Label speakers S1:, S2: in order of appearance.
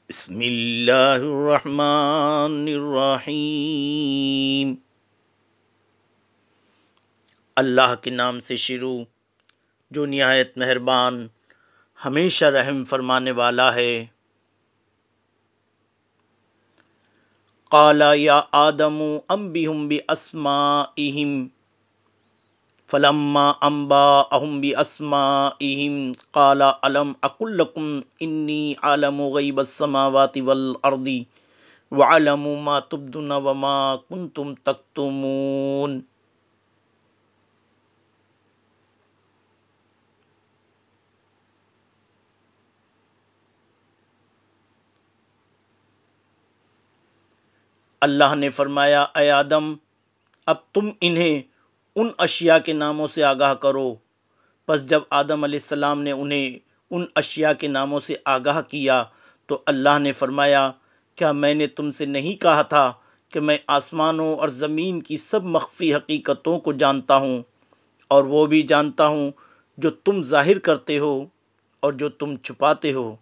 S1: بسم اللہ الرحمن الرحیم۔ اللہ کے نام سے شروع جو نہایت مہربان ہمیشہ رحم فرمانے والا ہے۔ قال یا آدم انبئہم باسمائہم فلما انبأهم باسمائہم قال الم اقل لکم انی اعلم غیب السماوات والارض وَعَلَمُ مَا تُبْدُونَ وَمَا كُنْتُمْ تَكْتُمُونَ۔ اللہ نے فرمایا اے آدم، اب تم انہیں ان اشیاء کے ناموں سے آگاہ کرو۔ پس جب آدم علیہ السلام نے انہیں ان اشیاء کے ناموں سے آگاہ کیا تو اللہ نے فرمایا کیا میں نے تم سے نہیں کہا تھا کہ میں آسمانوں اور زمین کی سب مخفی حقیقتوں کو جانتا ہوں، اور وہ بھی جانتا ہوں جو تم ظاہر کرتے ہو اور جو تم چھپاتے ہو۔